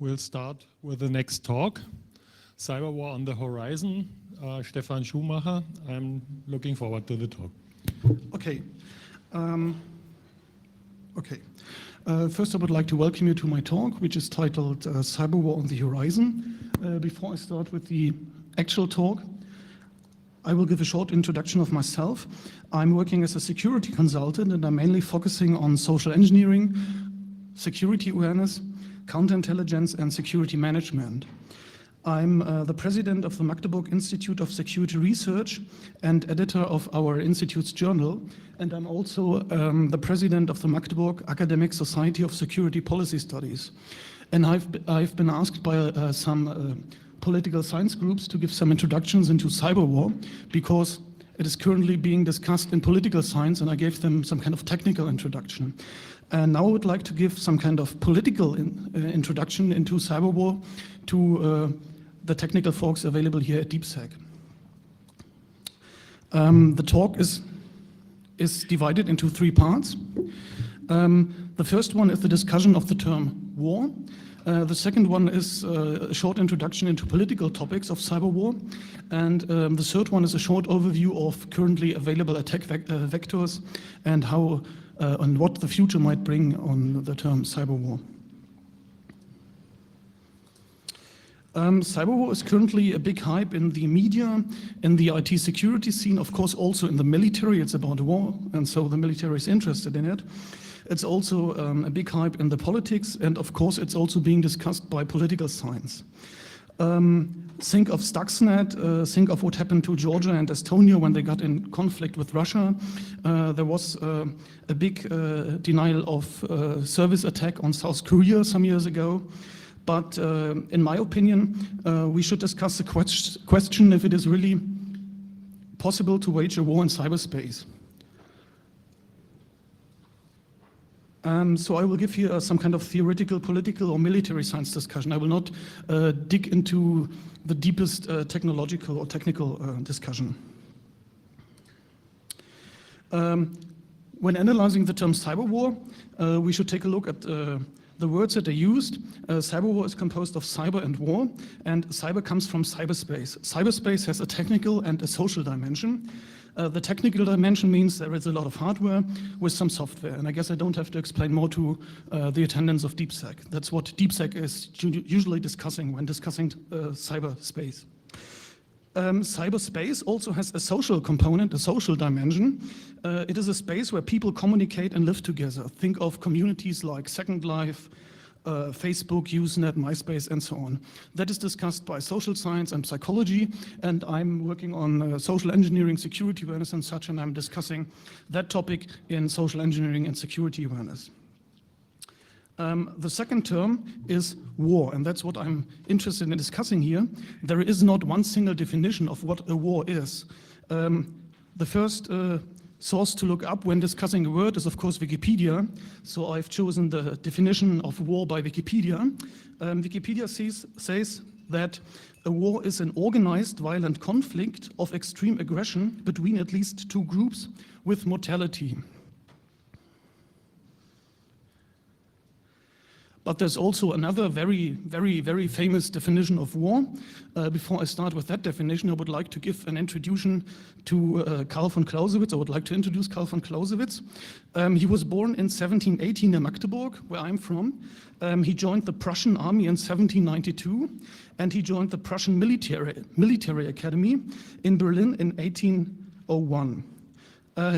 We'll start with the next talk, Cyberwar on the Horizon. Stefan Schumacher, I'm looking forward to the talk. Okay. First, I would like to welcome you to my talk, which is titled Cyberwar on the Horizon. Before I start with the actual talk, I will give a short introduction of myself. I'm working as a security consultant, and I'm mainly focusing on social engineering, security awareness, counterintelligence, and security management. I'm the president of the Magdeburg Institute of Security Research and editor of our institute's journal, and I'm also the president of the Magdeburg Academic Society of Security Policy Studies. And I've been asked by some political science groups to give some introductions into cyberwar, because it is currently being discussed in political science, and I gave them some kind of technical introduction. And now I would like to give some kind of political introduction into cyberwar to the technical folks available here at DeepSec. The talk is divided into three parts. The first one is the discussion of the term war. The second one is a short introduction into political topics of cyberwar. And the third one is a short overview of currently available attack vectors and how and what the future might bring on the term cyberwar. Cyberwar is currently a big hype in the media, in the IT security scene, of course also in the military. It's about war, and so the military is interested in it. It's also a big hype in the politics, and of course it's also being discussed by political science. Think of Stuxnet, think of what happened to Georgia and Estonia when they got in conflict with Russia. There was a big denial of service attack on South Korea some years ago. But in my opinion, we should discuss the question if it is really possible to wage a war in cyberspace. So I will give here some kind of theoretical, political, or military science discussion. I will not dig into the deepest technological or technical discussion. When analyzing the term cyberwar, we should take a look at the words that are used. Cyberwar is composed of cyber and war, and cyber comes from cyberspace. Cyberspace has a technical and a social dimension. The technical dimension means there is a lot of hardware with some software, and I guess I don't have to explain more to the attendants of DeepSec. That's what DeepSec is usually discussing when discussing cyberspace. Cyberspace also has a social component, a social dimension. It is a space where people communicate and live together. Think of communities like Second Life, Facebook, Usenet, MySpace, and so on. That is discussed by social science and psychology, and I'm working on social engineering, security awareness and such, and I'm discussing that topic in social engineering and security awareness. The second term is war, and that's what I'm interested in discussing here. There is not one single definition of what a war is. The first source to look up when discussing a word is, of course, Wikipedia. So I've chosen the definition of war by Wikipedia. Wikipedia says that a war is an organized violent conflict of extreme aggression between at least two groups with mortality. But there's also another very famous definition of war. Before I start with that definition, I would like to give an introduction to Karl von Clausewitz. I would like to introduce Karl von Clausewitz. He was born in 1718 in Magdeburg, where I'm from. He joined the Prussian army in 1792, and he joined the Prussian military academy in Berlin in 1801.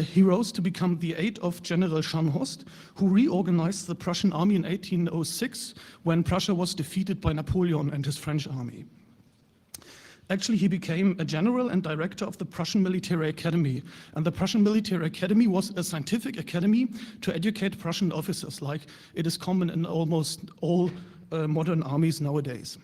He rose to become the aide of General Scharnhorst, who reorganized the Prussian army in 1806 when Prussia was defeated by Napoleon and his French army. Actually, he became a general and director of the Prussian Military Academy. And the Prussian Military Academy was a scientific academy to educate Prussian officers, like it is common in almost all modern armies nowadays.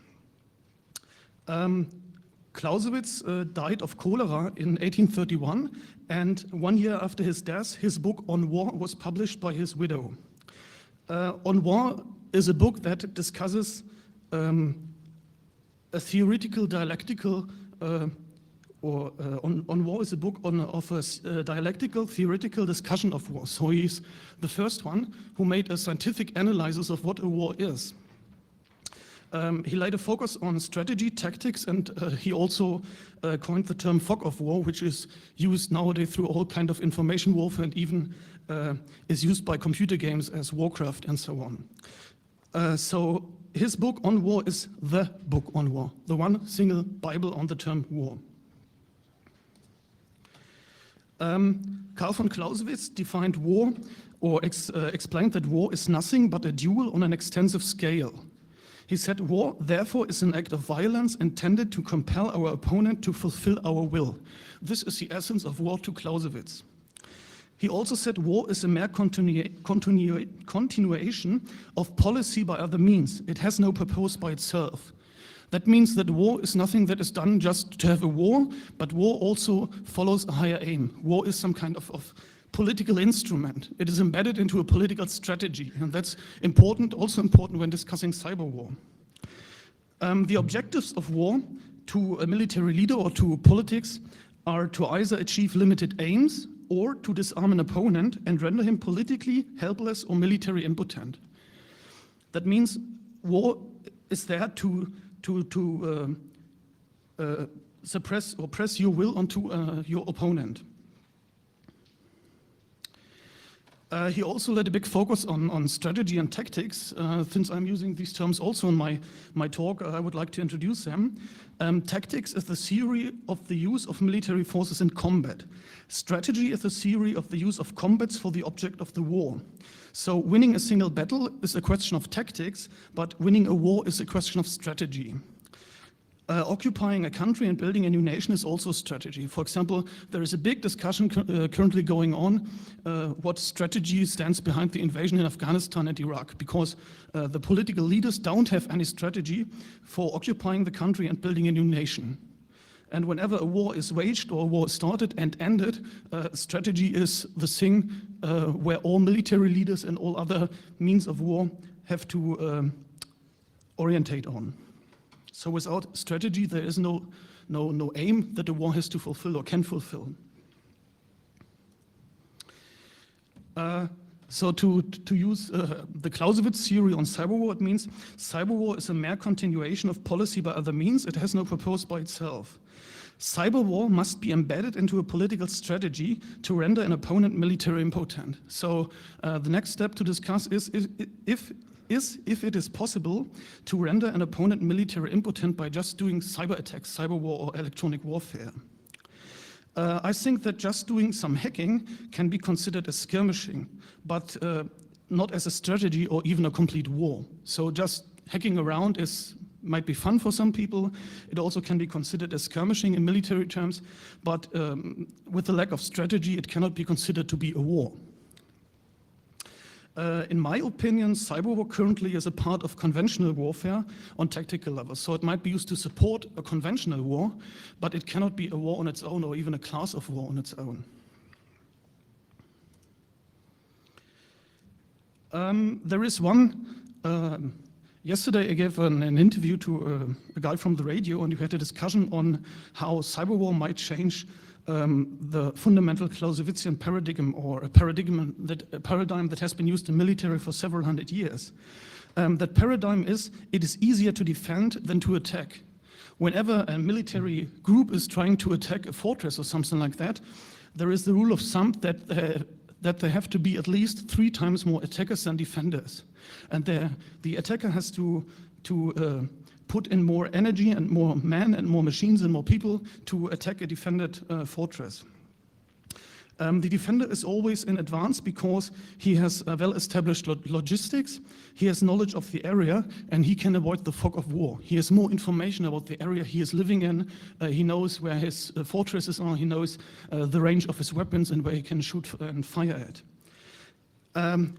Clausewitz died of cholera in 1831, and 1 year after his death, his book On War was published by his widow. On War is a book that discusses a theoretical dialectical, On War is a book of a dialectical theoretical discussion of war. So he's the first one who made a scientific analysis of what a war is. He laid a focus on strategy, tactics, and he also coined the term fog of war, which is used nowadays through all kind of information warfare and even is used by computer games as Warcraft and so on. So his book on war is the book on war, the one single Bible on the term war. Karl von Clausewitz defined war or explained that war is nothing but a duel on an extensive scale. He said, war, therefore, is an act of violence intended to compel our opponent to fulfill our will. This is the essence of war to Clausewitz. He also said war is a mere continuation of policy by other means. It has no purpose by itself. That means that war is nothing that is done just to have a war, but war also follows a higher aim. War is some kind of political instrument. It is embedded into a political strategy, and that's important, also important when discussing cyber war. The objectives of war to a military leader or to politics are to either achieve limited aims or to disarm an opponent and render him politically helpless or military impotent. That means war is there to suppress or press your will onto your opponent. He also laid a big focus on strategy and tactics. Since I'm using these terms also in my talk, I would like to introduce them. Tactics is the theory of the use of military forces in combat. Strategy is the theory of the use of combats for the object of the war. So winning a single battle is a question of tactics, but winning a war is a question of strategy. Occupying a country and building a new nation is also strategy. For example, there is a big discussion currently going on what strategy stands behind the invasion in Afghanistan and Iraq, because the political leaders don't have any strategy for occupying the country and building a new nation. And whenever a war is waged or a war started and ended, strategy is the thing where all military leaders and all other means of war have to orientate on. So without strategy, there is no aim that the war has to fulfill or can fulfill. So to use the Clausewitz theory on cyber war, it means cyber war is a mere continuation of policy by other means. It has no purpose by itself. Cyber war must be embedded into a political strategy to render an opponent military impotent. So the next step to discuss is if it is possible to render an opponent military impotent by just doing cyber attacks, cyber war or electronic warfare. I think that just doing some hacking can be considered as skirmishing, but not as a strategy or even a complete war. So just hacking around might be fun for some people. It also can be considered as skirmishing in military terms, but with the lack of strategy, it cannot be considered to be a war. In my opinion, cyber war currently is a part of conventional warfare on tactical levels. So it might be used to support a conventional war, but it cannot be a war on its own or even a class of war on its own. There is one, yesterday I gave an interview to a guy from the radio, and we had a discussion on how cyber war might change the fundamental Clausewitzian paradigm, or a paradigm that has been used in military for several hundred years. That paradigm is, it is easier to defend than to attack. Whenever a military group is trying to attack a fortress or something like that, there is the rule of thumb that there have to be at least 3 times more attackers than defenders. And the attacker has to put in more energy and more men and more machines and more people to attack a defended fortress. The defender is always in advance because he has well-established logistics, he has knowledge of the area, and he can avoid the fog of war. He has more information about the area he is living in, he knows where his fortresses are, he knows the range of his weapons and where he can shoot and fire at.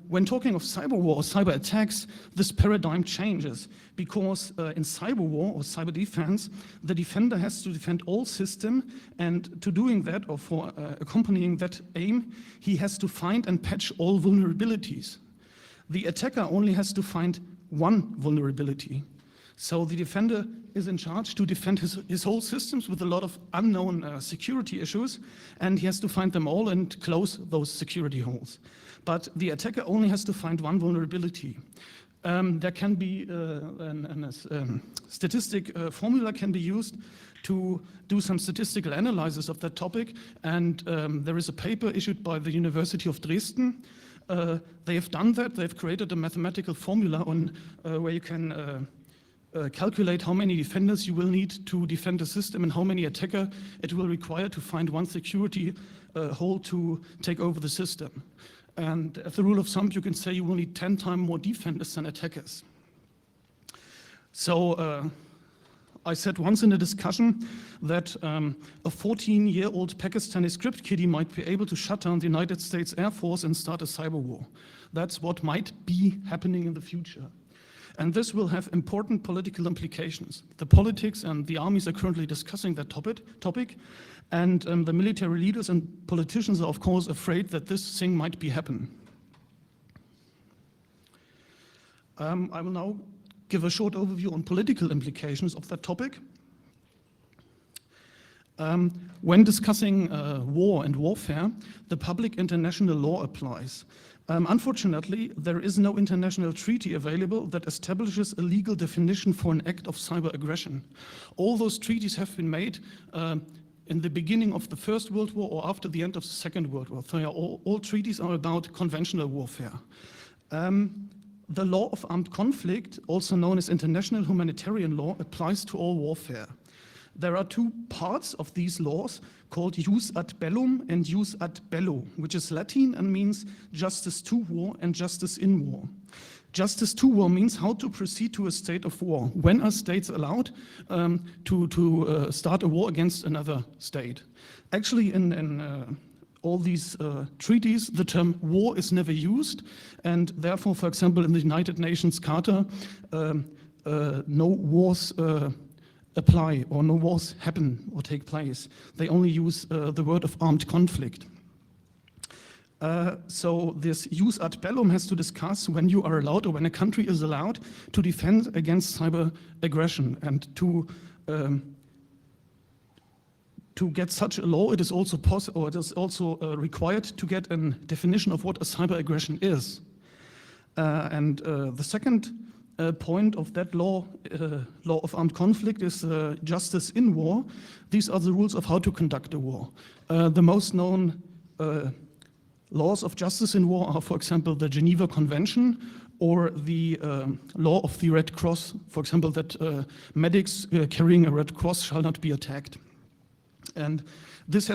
When talking of cyber war or cyber attacks, this paradigm changes because in cyber war or cyber defense, the defender has to defend all system, and to doing that or for accompanying that aim, he has to find and patch all vulnerabilities. The attacker only has to find one vulnerability. So the defender is in charge to defend his whole systems with a lot of unknown security issues, and he has to find them all and close those security holes. But the attacker only has to find one vulnerability. there can be statistic formula can be used to do some statistical analysis of that topic, and there is a paper issued by the University of Dresden. They have done that. They've created a mathematical formula on where you can calculate how many defenders you will need to defend the system and how many attacker it will require to find one security hole to take over the system. And as a rule of thumb, you can say you will need 10 times more defenders than attackers. So I said once in a discussion that a 14-year-old Pakistani script kiddie might be able to shut down the United States Air Force and start a cyber war. That's what might be happening in the future. And this will have important political implications. The politics and the armies are currently discussing that topic, and the military leaders and politicians are, of course, afraid that this thing might be happen. I will now give a short overview on political implications of that topic. When discussing war and warfare, the public international law applies. Unfortunately, there is no international treaty available that establishes a legal definition for an act of cyber aggression. All those treaties have been made in the beginning of the First World War or after the end of the Second World War. So all treaties are about conventional warfare. The law of armed conflict, also known as international humanitarian law, applies to all warfare. There are two parts of these laws called jus ad bellum and jus ad bello, which is Latin and means justice to war and justice in war. Justice to war means how to proceed to a state of war. When are states allowed to start a war against another state? Actually, in all these treaties, the term war is never used, and therefore, for example, in the United Nations Charter, no wars apply or no wars happen or take place. They only use the word of armed conflict. So this jus ad bellum has to discuss when you are allowed or when a country is allowed to defend against cyber aggression, and to get such a law, it is also possible, or it is also required to get a definition of what a cyber aggression is. And the second point of that law, law of armed conflict, is justice in war. These are the rules of how to conduct a war. The most known laws of justice in war are, for example, the Geneva Convention or the law of the Red Cross, for example, that medics carrying a Red Cross shall not be attacked. And this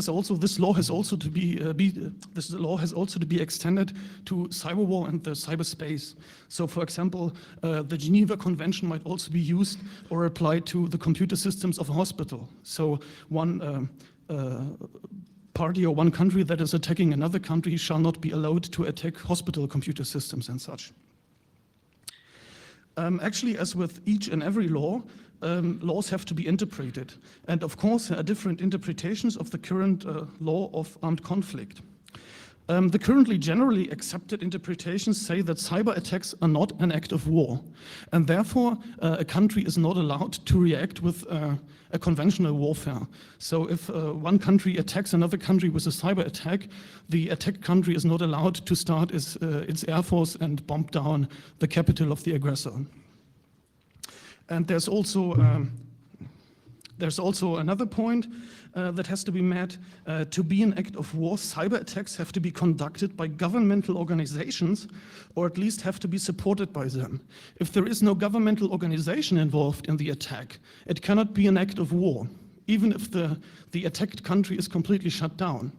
law has also to be extended to cyber war and the cyberspace. So, for example, the Geneva Convention might also be used or applied to the computer systems of a hospital. So, one party or one country that is attacking another country shall not be allowed to attack hospital computer systems and such. Actually, as with each and every law, laws have to be interpreted. And of course, there are different interpretations of the current law of armed conflict. The currently generally accepted interpretations say that cyber attacks are not an act of war, and therefore a country is not allowed to react with a conventional warfare. So if one country attacks another country with a cyber attack, the attacked country is not allowed to start its air force and bomb down the capital of the aggressor. And there's also another point that has to be met. To be an act of war, cyber attacks have to be conducted by governmental organizations, or at least have to be supported by them. If there is no governmental organization involved in the attack, it cannot be an act of war, even if the attacked country is completely shut down.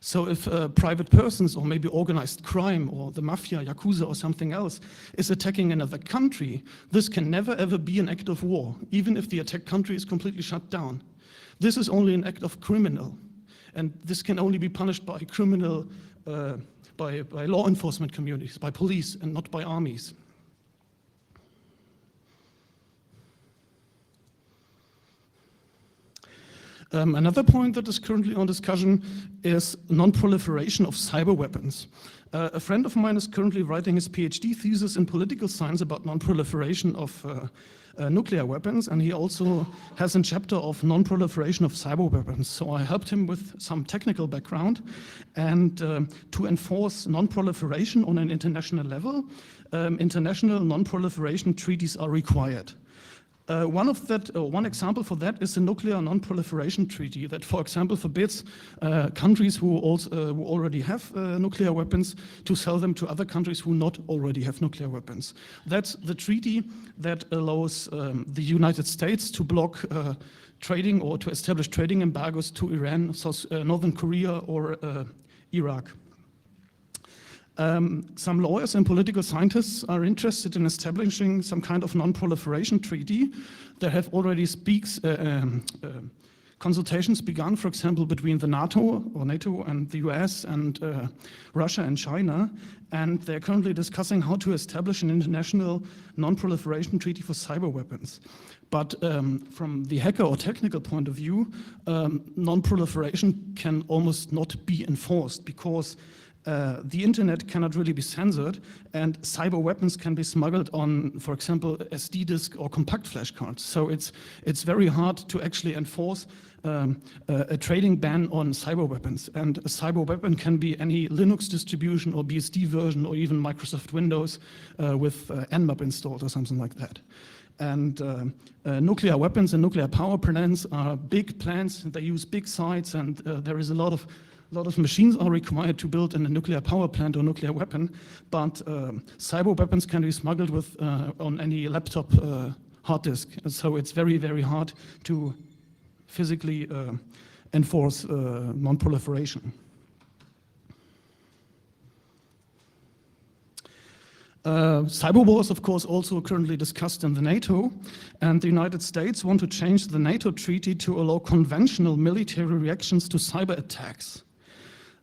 So if private persons or maybe organized crime or the mafia, yakuza or something else is attacking another country, this can never ever be an act of war, even if the attacked country is completely shut down. This is only an act of criminal, and this can only be punished by criminal, by law enforcement communities, by police, and not by armies. Another point that is currently on discussion is non-proliferation of cyber weapons. A friend of mine is currently writing his PhD thesis in political science about non-proliferation of nuclear weapons, and he also has a chapter of non-proliferation of cyber weapons. So I helped him with some technical background, and to enforce non-proliferation on an international level, international non-proliferation treaties are required. One example for that is the Nuclear Non-Proliferation Treaty that, for example, forbids countries who already have nuclear weapons to sell them to other countries who not already have nuclear weapons. That's the treaty that allows the United States to block trading or to establish trading embargoes to Iran, Northern Korea, or Iraq. Some lawyers and political scientists are interested in establishing some kind of non-proliferation treaty. There have already consultations begun, for example, between the NATO and the US and Russia and China, and they're currently discussing how to establish an international non-proliferation treaty for cyber weapons. But from the hacker or technical point of view, non-proliferation can almost not be enforced because the internet cannot really be censored, and cyber weapons can be smuggled on, for example, SD disk or compact flash cards. So it's very hard to actually enforce a trading ban on cyber weapons. And a cyber weapon can be any Linux distribution or BSD version or even Microsoft Windows with Nmap installed or something like that. And nuclear weapons and nuclear power plants are big plants. They use big sites, and there is a lot of machines are required to build in a nuclear power plant or nuclear weapon, but cyber weapons can be smuggled with on any laptop hard disk. So it's very, very hard to physically enforce non-proliferation. Cyberwar is, of course, also currently discussed in the NATO, and the United States want to change the NATO treaty to allow conventional military reactions to cyber attacks.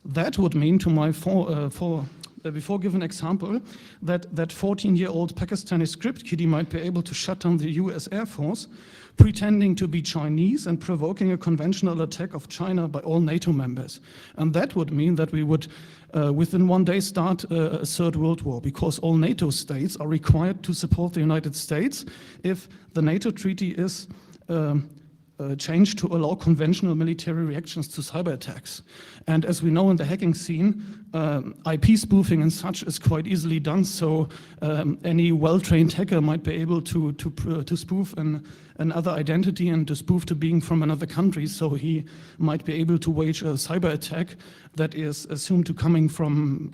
That would mean, to my before given example, that 14-year-old Pakistani script kiddie might be able to shut down the US Air Force, pretending to be Chinese and provoking a conventional attack of China by all NATO members. And that would mean that we would, within one day, start a third world war, because all NATO states are required to support the United States if the NATO treaty is changed to allow conventional military reactions to cyber attacks. And as we know in the hacking scene, IP spoofing and such is quite easily done. So any well-trained hacker might be able to spoof another identity and to spoof to being from another country. So he might be able to wage a cyber attack that is assumed to coming from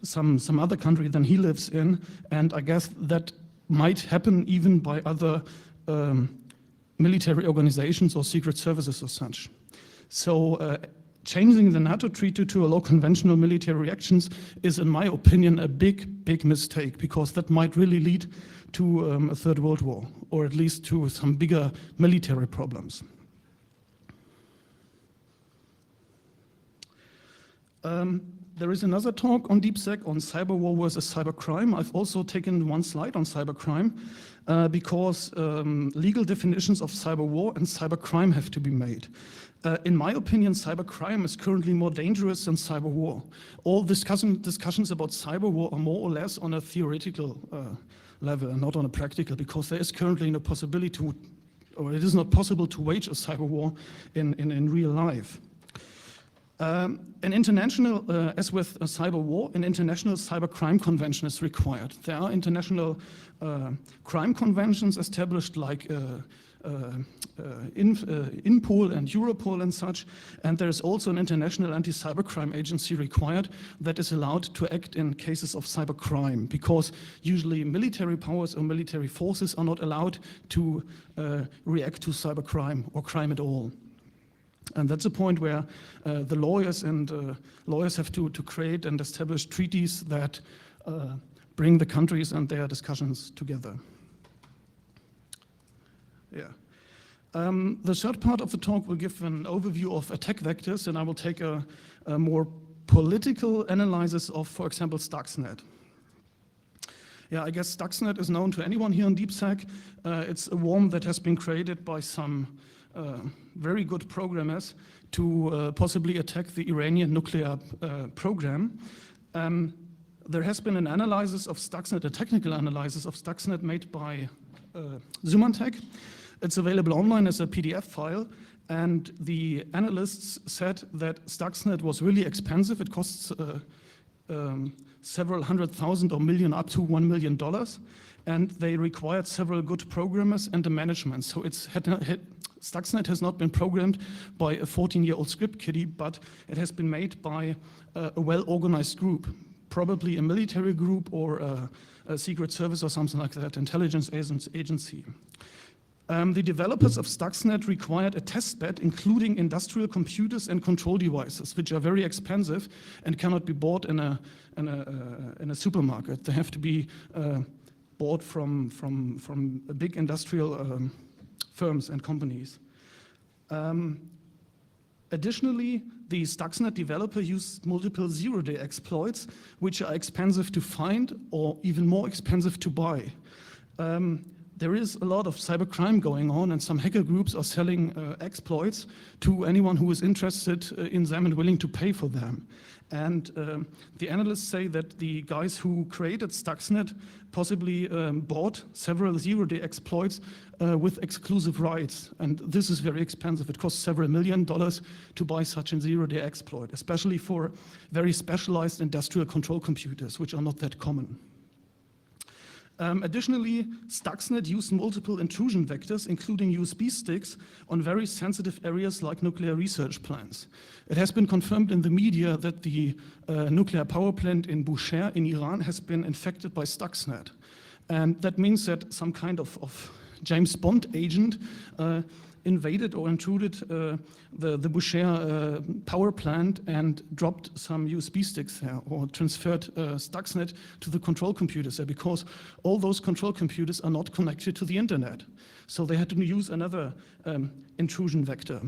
some other country than he lives in. And I guess that might happen even by other military organizations or secret services or such. So changing the NATO treaty to allow conventional military reactions is, in my opinion, a big mistake, because that might really lead to a third world war, or at least to some bigger military problems. There is another talk on DeepSec on cyberwar versus cybercrime. I've also taken one slide on cybercrime because legal definitions of cyberwar and cybercrime have to be made. In my opinion, cybercrime is currently more dangerous than cyberwar. All discussions about cyberwar are more or less on a theoretical level and not on a practical, because there is currently no possibility to, or it is not possible to wage a cyberwar in real life. An international, as with a cyber war, an international cybercrime convention is required. There are international crime conventions established like Interpol and Europol and such, and there is also an international anti-cybercrime agency required that is allowed to act in cases of cybercrime, because usually military powers or military forces are not allowed to react to cybercrime or crime at all. And that's a point where the lawyers have to create and establish treaties that bring the countries and their discussions together. Yeah. The third part of the talk will give an overview of attack vectors, and I will take a more political analysis of, for example, Stuxnet. Yeah, I guess Stuxnet is known to anyone here in DeepSec. It's a worm that has been created by some very good programmers to possibly attack the Iranian nuclear program. There has been an analysis of Stuxnet, a technical analysis of Stuxnet made by Symantec. It's available online as a PDF file, and the analysts said that Stuxnet was really expensive. It costs several $100,000 or million up to $1 million, and they required several good programmers and the management. So Stuxnet has not been programmed by a 14-year-old script kiddie, but it has been made by a well-organized group, probably a military group or a secret service or something like that, intelligence agency. The developers of Stuxnet required a testbed, including industrial computers and control devices, which are very expensive and cannot be bought in a supermarket. They have to be bought from big industrial firms and companies. Additionally, the Stuxnet developer used multiple zero-day exploits, which are expensive to find or even more expensive to buy. There is a lot of cybercrime going on, and some hacker groups are selling exploits to anyone who is interested in them and willing to pay for them. And the analysts say that the guys who created Stuxnet possibly bought several zero-day exploits with exclusive rights. And this is very expensive. It costs several $1 million to buy such a zero-day exploit, especially for very specialized industrial control computers, which are not that common. Additionally, Stuxnet used multiple intrusion vectors, including USB sticks, on very sensitive areas like nuclear research plants. It has been confirmed in the media that the nuclear power plant in Bushehr in Iran has been infected by Stuxnet. And that means that some kind of James Bond agent invaded or intruded the Bushehr power plant and dropped some USB sticks there, or transferred Stuxnet to the control computers there, because all those control computers are not connected to the internet. So they had to use another intrusion vector.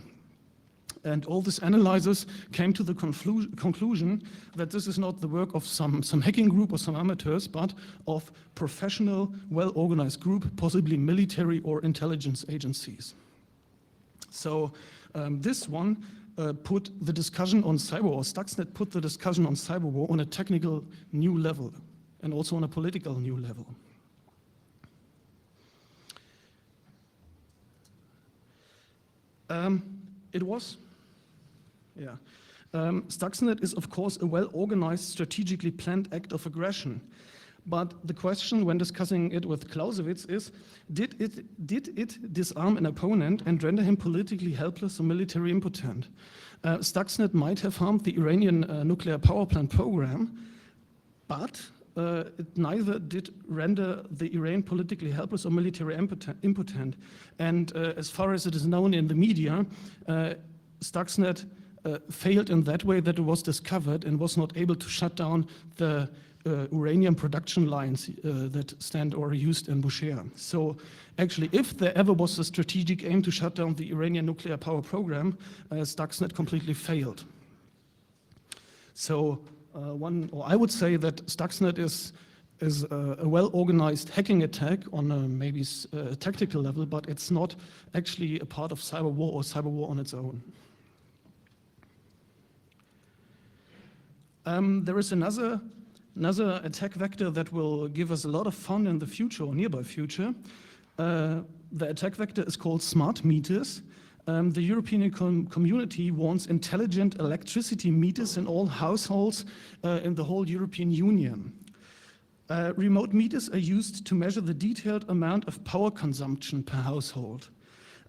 And all these analyzers came to the conclusion that this is not the work of some hacking group or some amateurs, but of professional, well-organized group, possibly military or intelligence agencies. So this one put the discussion on cyberwar, Stuxnet put the discussion on cyberwar on a technical new level and also on a political new level. Stuxnet is, of course, a well-organized, strategically planned act of aggression. But the question when discussing it with Clausewitz is, did it disarm an opponent and render him politically helpless or military impotent? Stuxnet might have harmed the Iranian nuclear power plant program, but it neither did render the Iran politically helpless or military impotent. And as far as it is known in the media, Stuxnet failed in that way that it was discovered and was not able to shut down the uranium production lines that stand or are used in Bushehr. So actually, if there ever was a strategic aim to shut down the Iranian nuclear power program, Stuxnet completely failed. So I would say that Stuxnet is a well-organized hacking attack on a maybe tactical level, but it's not actually a part of cyberwar or cyberwar on its own. There is another attack vector that will give us a lot of fun in the future or nearby future. The attack vector is called smart meters. The European community wants intelligent electricity meters in all households in the whole European Union. Remote meters are used to measure the detailed amount of power consumption per household.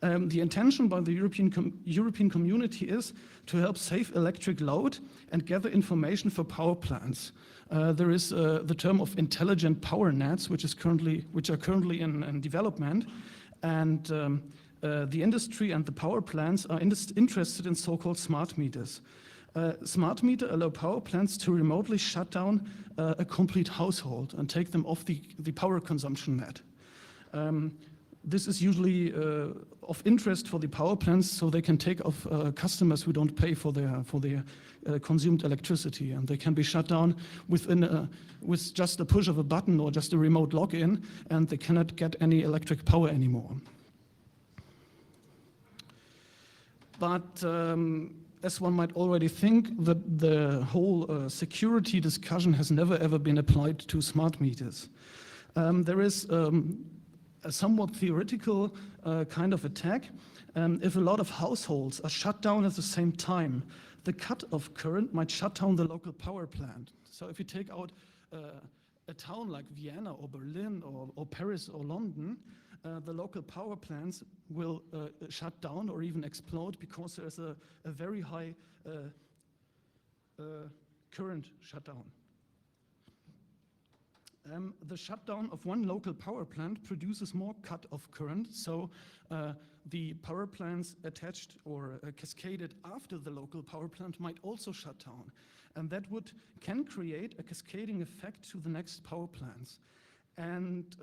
The intention by the European community is to help save electric load and gather information for power plants. There is the term of intelligent power nets, which are currently in development, and the industry and the power plants are interested in so-called smart meters. Smart meters allow power plants to remotely shut down a complete household and take them off the power consumption net. This is usually of interest for the power plants, so they can take off customers who don't pay for their consumed electricity, and they can be shut down with just a push of a button or just a remote login, and they cannot get any electric power anymore. But as one might already think, that the whole security discussion has never ever been applied to smart meters. There is a somewhat theoretical kind of attack. If a lot of households are shut down at the same time, the cut of current might shut down the local power plant. So if you take out a town like Vienna or Berlin or Paris or London, the local power plants will shut down or even explode because there's a very high current shutdown. The shutdown of one local power plant produces more cut of current, so the power plants attached or cascaded after the local power plant might also shut down. And that can create a cascading effect to the next power plants. And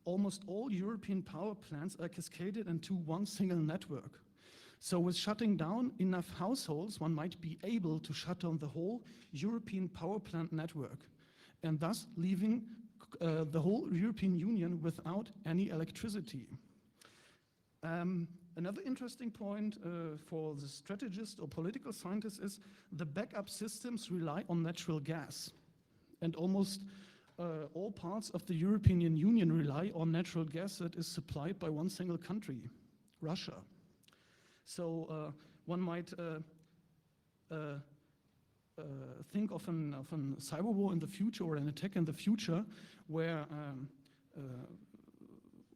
almost all European power plants are cascaded into one single network. So with shutting down enough households, one might be able to shut down the whole European power plant network, and thus leaving the whole European Union without any electricity. Another interesting point for the strategist or political scientist is the backup systems rely on natural gas. And almost all parts of the European Union rely on natural gas that is supplied by one single country, Russia. So one might think of a cyber war in the future or an attack in the future where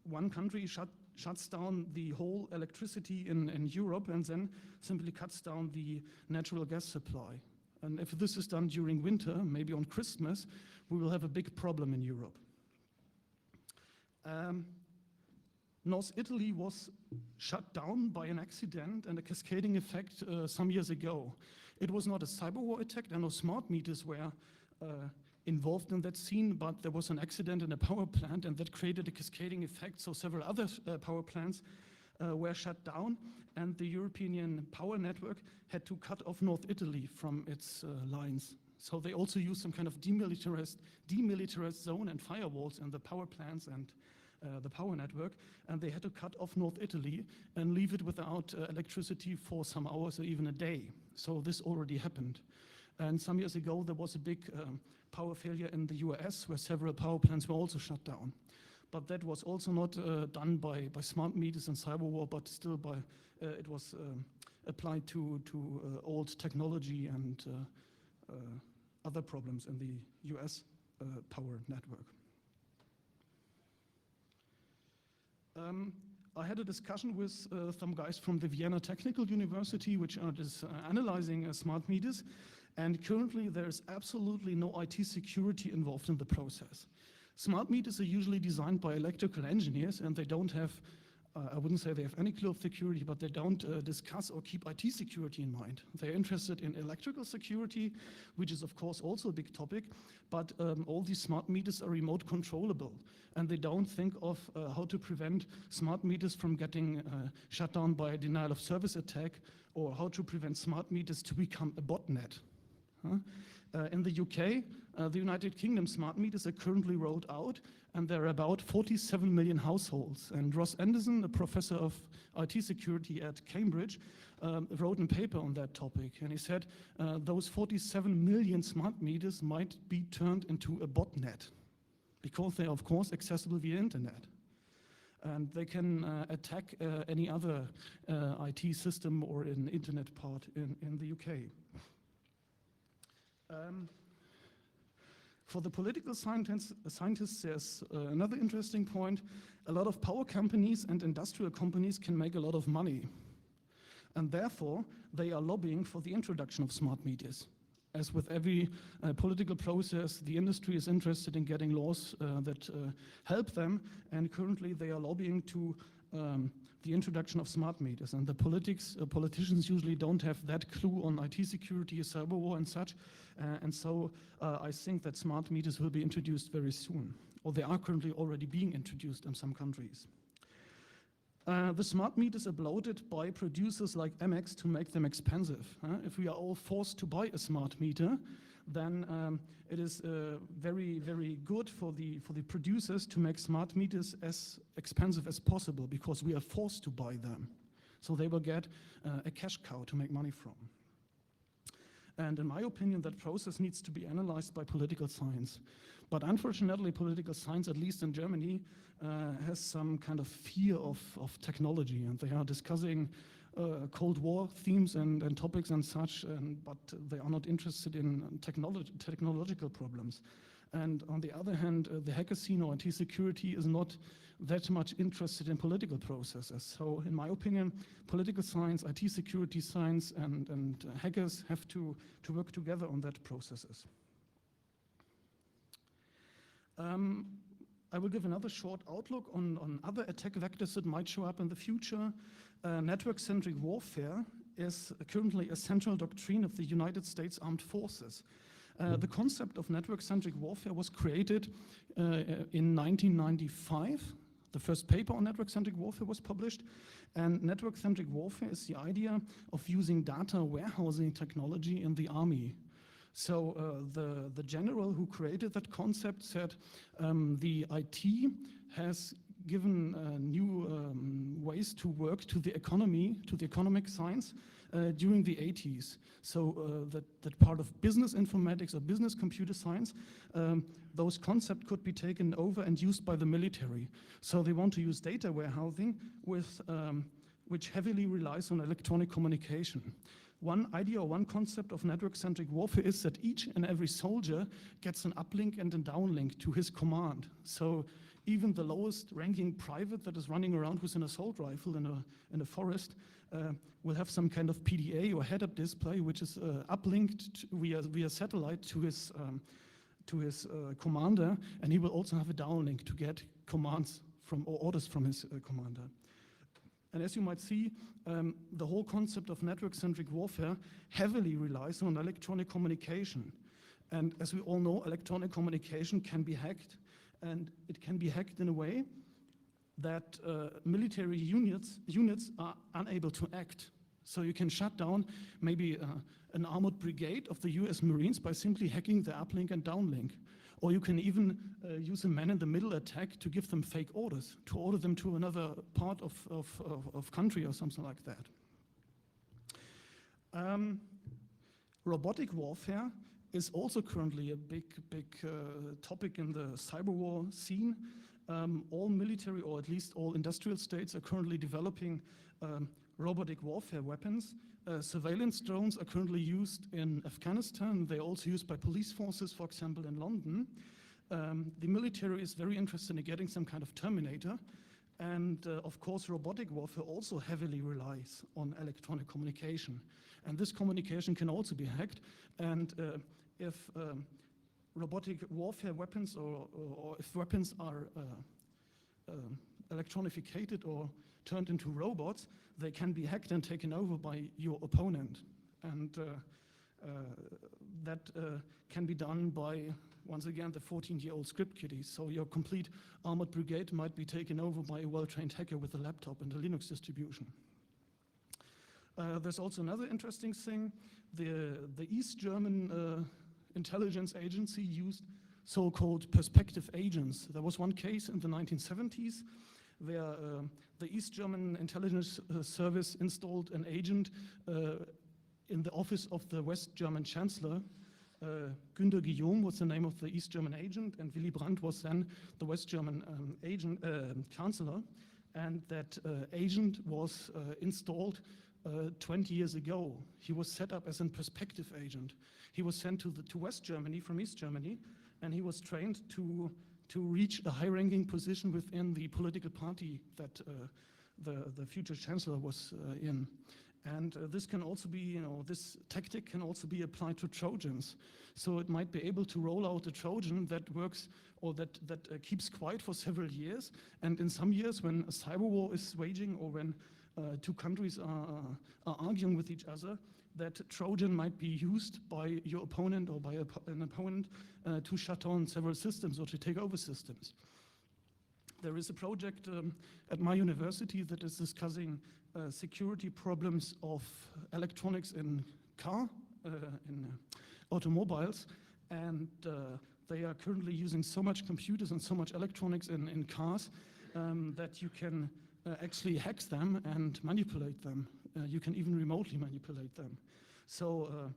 one country shuts down the whole electricity in Europe and then simply cuts down the natural gas supply. And if this is done during winter, maybe on Christmas, we will have a big problem in Europe. North Italy was shut down by an accident and a cascading effect some years ago. It was not a cyber war attack, there no smart meters were involved in that scene, but there was an accident in a power plant and that created a cascading effect, so several other power plants were shut down, and the European power network had to cut off North Italy from its lines. So they also used some kind of demilitarized zone and firewalls in the power plants and the power network, and they had to cut off North Italy and leave it without electricity for some hours or even a day. So this already happened. And some years ago, there was a big power failure in the US where several power plants were also shut down. But that was also not done by smart meters and Cyberwar, but still it was applied to old technology and other problems in the US power network. I had a discussion with some guys from the Vienna Technical University, which are just analyzing smart meters, and currently there's absolutely no IT security involved in the process. Smart meters are usually designed by electrical engineers, and they don't have, I wouldn't say they have any clue of security, but they don't discuss or keep IT security in mind. They're interested in electrical security, which is of course also a big topic, but all these smart meters are remote controllable, and they don't think of how to prevent smart meters from getting shut down by a denial of service attack, or how to prevent smart meters to become a botnet. In the UK, the United Kingdom, smart meters are currently rolled out, and there are about 47 million households. And Ross Anderson, a professor of IT security at Cambridge, wrote a paper on that topic. And he said those 47 million smart meters might be turned into a botnet, because they are, of course, accessible via internet. And they can attack any other IT system or an internet part in the UK. For the political scientists, there's another interesting point. A lot of power companies and industrial companies can make a lot of money. And therefore, they are lobbying for the introduction of smart meters. As with every political process, the industry is interested in getting laws that help them, and currently they are lobbying to the introduction of smart meters. And the politicians usually don't have that clue on IT security, cyberwar and such, and so I think that smart meters will be introduced very soon, or they are currently already being introduced in some countries. The smart meters are bloated by producers like Amex to make them expensive. If we are all forced to buy a smart meter, then it is very, very good for the producers to make smart meters as expensive as possible, because we are forced to buy them. So they will get a cash cow to make money from. And in my opinion, that process needs to be analyzed by political science. But unfortunately, political science, at least in Germany, has some kind of fear of technology, and they are discussing Cold War themes and topics and such, but they are not interested in technological problems. And on the other hand, the hacker scene or IT security is not that much interested in political processes. So in my opinion, political science, IT security science, and hackers have to work together on that processes. I will give another short outlook on other attack vectors that might show up in the future. Network-centric warfare is currently a central doctrine of the United States Armed Forces. The concept of network-centric warfare was created in 1995. The first paper on network-centric warfare was published, and network-centric warfare is the idea of using data warehousing technology in the army. So the general who created that concept said the IT has given new ways to work to the economy, to the economic science during the 80s. So that part of business informatics or business computer science, those concepts could be taken over and used by the military. So they want to use data warehousing with, which heavily relies on electronic communication. One idea or one concept of network-centric warfare is that each and every soldier gets an uplink and a downlink to his command. So even the lowest ranking private that is running around with an assault rifle in a forest will have some kind of PDA or head-up display which is uplinked via satellite to his commander, and he will also have a downlink to get commands from or orders from his commander. And as you might see, the whole concept of network-centric warfare heavily relies on electronic communication. And as we all know, electronic communication can be hacked, and it can be hacked in a way that military units are unable to act. So you can shut down maybe an armored brigade of the US Marines by simply hacking the uplink and downlink. Or you can even use a man-in-the-middle attack to give them fake orders, to order them to another part of country or something like that. Robotic warfare is also currently a big topic in the cyberwar scene. All military, or at least all industrial states, are currently developing robotic warfare weapons. Surveillance drones are currently used in Afghanistan. They're also used by police forces, for example, in London. The military is very interested in getting some kind of Terminator. And of course, robotic warfare also heavily relies on electronic communication. And this communication can also be hacked. And if robotic warfare weapons or if weapons are electronificated or turned into robots, they can be hacked and taken over by your opponent. And that can be done by, once again, the 14-year-old script kiddies. So your complete armored brigade might be taken over by a well-trained hacker with a laptop and a Linux distribution. There's also another interesting thing. The East German intelligence agency used so-called perspective agents. There was one case in the 1970s where the East German intelligence service installed an agent in the office of the West German Chancellor. Günter Guillaume was the name of the East German agent, and Willy Brandt was then the West German Chancellor. And that agent was installed 20 years ago. He was set up as a perspective agent. He was sent to West Germany from East Germany, and he was trained to reach a high-ranking position within the political party that the future chancellor was in. And this can also be, this tactic can also be applied to Trojans. So it might be able to roll out a Trojan that works or that keeps quiet for several years. And in some years, when a cyber war is waging or when two countries are arguing with each other, that Trojan might be used by your opponent or by an opponent to shut down several systems or to take over systems. There is a project at my university that is discussing security problems of electronics in automobiles, and they are currently using so much computers and so much electronics in cars that you can actually hack them and manipulate them. You can even remotely manipulate them. So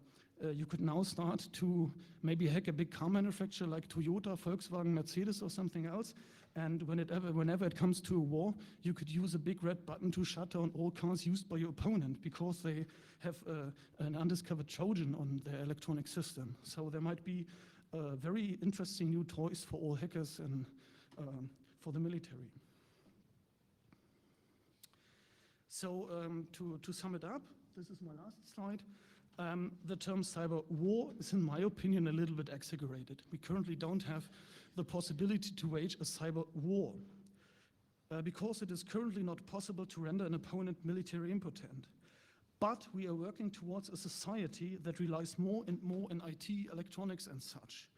you could now start to maybe hack a big car manufacturer like Toyota, Volkswagen, Mercedes, or something else. And whenever it comes to a war, you could use a big red button to shut down all cars used by your opponent because they have an undiscovered Trojan on their electronic system. So there might be very interesting new toys for all hackers and for the military. So to sum it up, this is my last slide. The term cyber war is, in my opinion, a little bit exaggerated. We currently don't have the possibility to wage a cyber war because it is currently not possible to render an opponent military impotent. But we are working towards a society that relies more and more on IT, electronics, and such.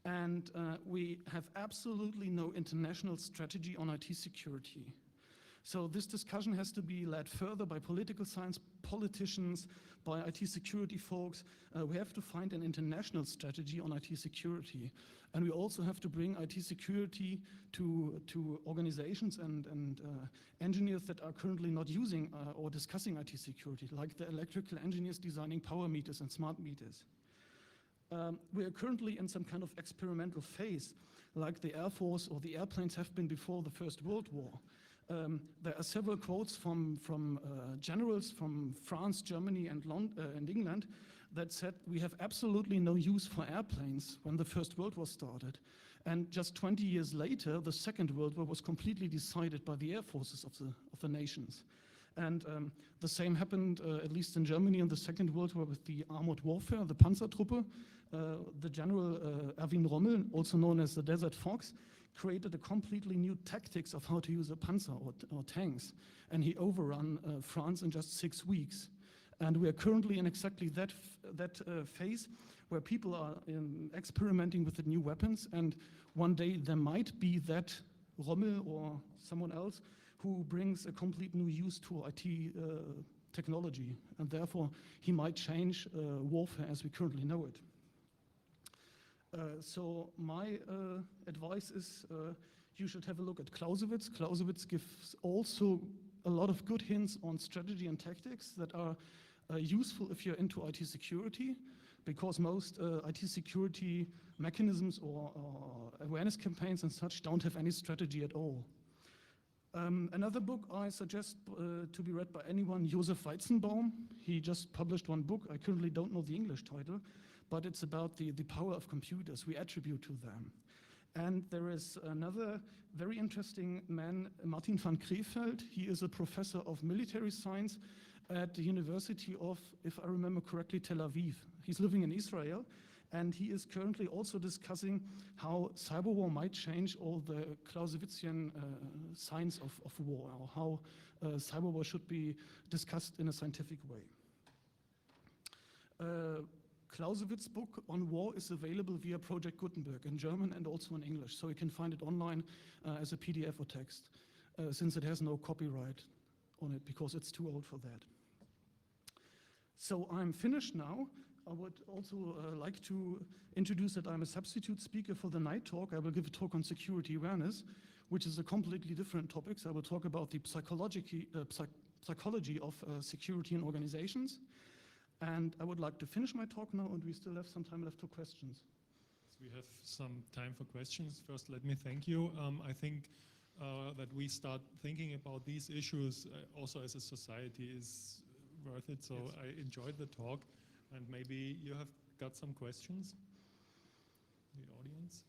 And we have absolutely no international strategy on IT security. So this discussion has to be led further by political science, politicians, by IT security folks. We have to find an international strategy on IT security. And we also have to bring IT security to organizations and engineers that are currently not using or discussing IT security, like the electrical engineers designing power meters and smart meters. We are currently in some kind of experimental phase, like the Air Force or the airplanes have been before the First World War. There are several quotes from generals from France, Germany, and England that said we have absolutely no use for airplanes when the First World War started. And just 20 years later, the Second World War was completely decided by the air forces of the nations. And the same happened, at least in Germany, in the Second World War with the armored warfare, the Panzertruppe. The general Erwin Rommel, also known as the Desert Fox, created a completely new tactics of how to use a panzer or tanks. And he overran France in just 6 weeks. And we are currently in exactly that phase where people are experimenting with the new weapons. And one day there might be that Rommel or someone else who brings a complete new use to IT technology. And therefore, he might change warfare as we currently know it. So my advice is you should have a look at Clausewitz. Clausewitz gives also a lot of good hints on strategy and tactics that are useful if you're into IT security, because most IT security mechanisms or awareness campaigns and such don't have any strategy at all. Another book I suggest to be read by anyone, Josef Weizenbaum. He just published one book. I currently don't know the English title, but it's about the power of computers we attribute to them. And there is another very interesting man, Martin van Crefeld. He is a professor of military science at the University of, if I remember correctly, Tel Aviv. He's living in Israel, and he is currently also discussing how cyberwar might change all the Clausewitzian science of war, or how cyberwar should be discussed in a scientific way. Clausewitz's book on war is available via Project Gutenberg in German and also in English, so you can find it online as a PDF or text, since it has no copyright on it because it's too old for that. So I'm finished now. I would also like to introduce that I'm a substitute speaker for the night talk. I will give a talk on security awareness, which is a completely different topic. So I will talk about the psychology of security in organizations. And I would like to finish my talk now, and we still have some time left for questions. We have some time for questions. First, let me thank you. I think that we start thinking about these issues also as a society is worth it. So yes. I enjoyed the talk, and maybe you have got some questions, the audience.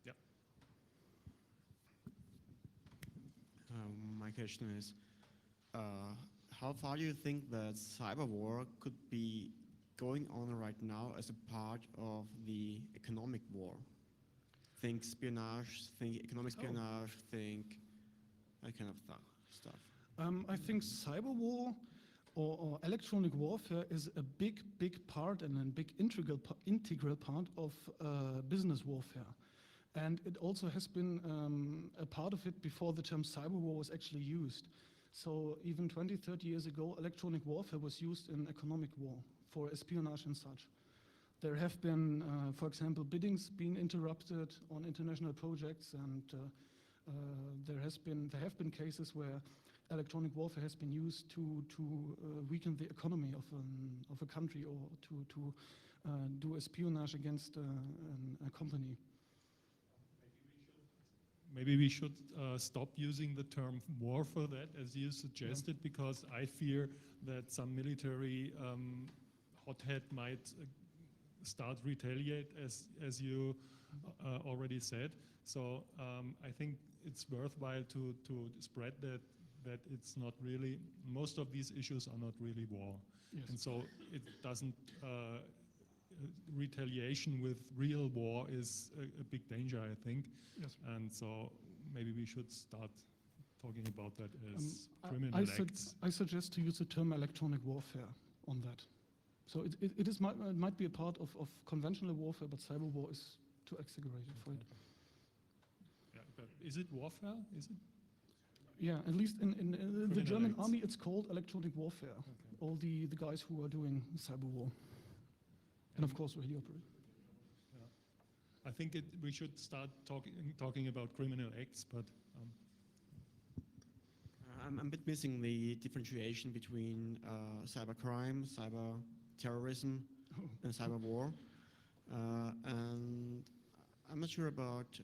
Yeah. My question is, how far do you think that cyber war could be going on right now as a part of the economic war? Think espionage, think economic espionage, think that kind of stuff. I think cyber war or electronic warfare is a big part and a big integral part of business warfare. And it also has been a part of it before the term cyber war was actually used. So even 20, 30 years ago, electronic warfare was used in economic war for espionage and such. There have been, for example, biddings being interrupted on international projects, and There have been cases where electronic warfare has been used to weaken the economy of a country or to do espionage against a company. Maybe we should stop using the term war for that, as you suggested, because I fear that some military hothead might start retaliate, as you already said. So I think it's worthwhile to spread that it's not really, most of these issues are not really war. Yes. And so it doesn't, retaliation with real war is a big danger, I think. Yes. And so maybe we should start talking about that as criminal acts. I suggest to use the term electronic warfare on that. So it might be a part of conventional warfare, but cyber war is too exaggerated for it. Yeah, but is it warfare? Is it? Yeah, at least in the German acts. army, it's called electronic warfare. Okay. All the guys who are doing cyber war. And of course, radio operator. I think we should start talking about criminal acts, but I'm a bit missing the differentiation between cybercrime, cyber terrorism, and cyber war. And I'm not sure about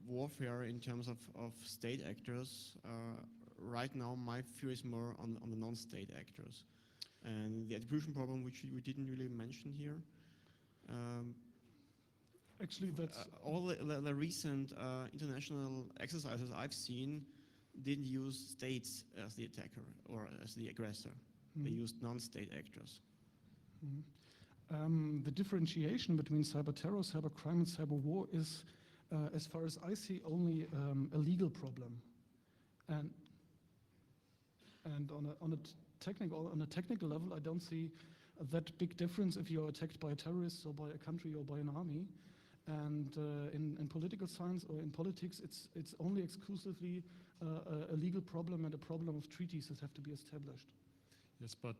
warfare in terms of state actors. Right now, my fear is more on the non-state actors. And the attribution problem, which we didn't really mention here. Actually, that's all the recent international exercises I've seen didn't use states as the attacker or as the aggressor. They used non-state actors. The differentiation between cyber terror, cyber crime, and cyber war is, as far as I see, only a legal problem. And on a technical level, I don't see that big difference if you're attacked by a terrorist or by a country or by an army. And in political science or in politics, it's only exclusively a legal problem and a problem of treaties that have to be established. yes, but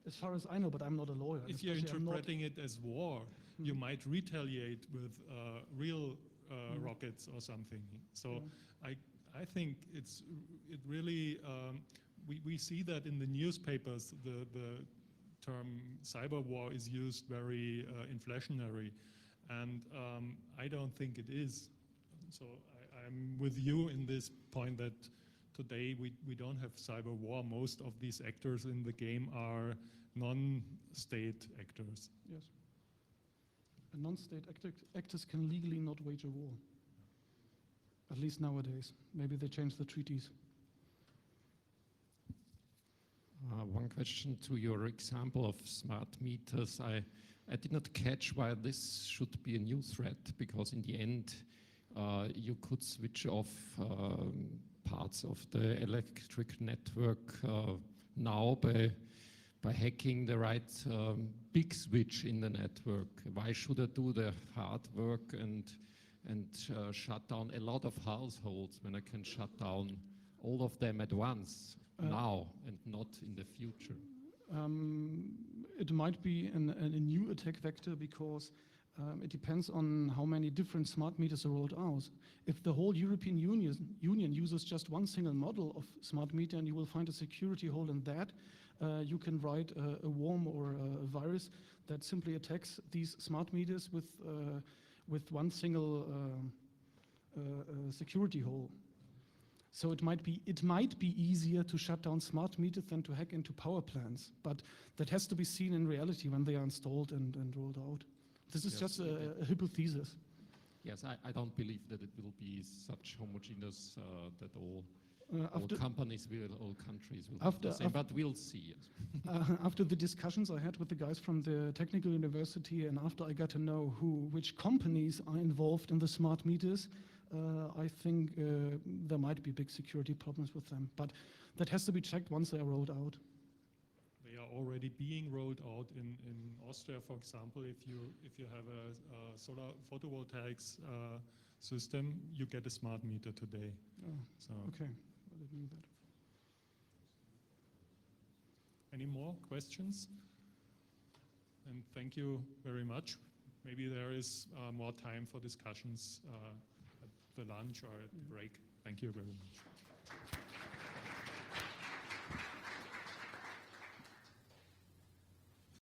As far as I know, but I'm not a lawyer. if you're especially I'm not- interpreting it as war, you might retaliate with real rockets or something. So I think it really, we see that in the newspapers, the term cyber war is used very inflationary, and I don't think it is. So I'm with you in this point that today we don't have cyber war. Most of these actors in the game are non-state actors. Yes. And non-state actors can legally not wage a war. At least nowadays. Maybe they changed the treaties. One question to your example of smart meters. I did not catch why this should be a new threat, because in the end you could switch off parts of the electric network now by hacking the right big switch in the network. Why should I do the hard work and shut down a lot of households when I can shut down all of them at once now and not in the future? It might be a new attack vector because it depends on how many different smart meters are rolled out. If the whole European Union uses just one single model of smart meter and you will find a security hole in that, you can write a worm or a virus that simply attacks these smart meters with one single security hole. So it might be easier to shut down smart meters than to hack into power plants, but that has to be seen in reality when they are installed and rolled out. This is just a hypothesis. Yes, I don't believe that it will be such homogeneous that all companies will, all countries will have the same, but we'll see. After the discussions I had with the guys from the technical university, and after I got to know which companies are involved in the smart meters, I think there might be big security problems with them, but that has to be checked once they are rolled out. They are already being rolled out in Austria, for example. If you have a solar photovoltaics system, you get a smart meter today. Oh, so okay, I didn't know that. Any more questions? And thank you very much. Maybe there is more time for discussions the lunch or at the break. Thank you very much.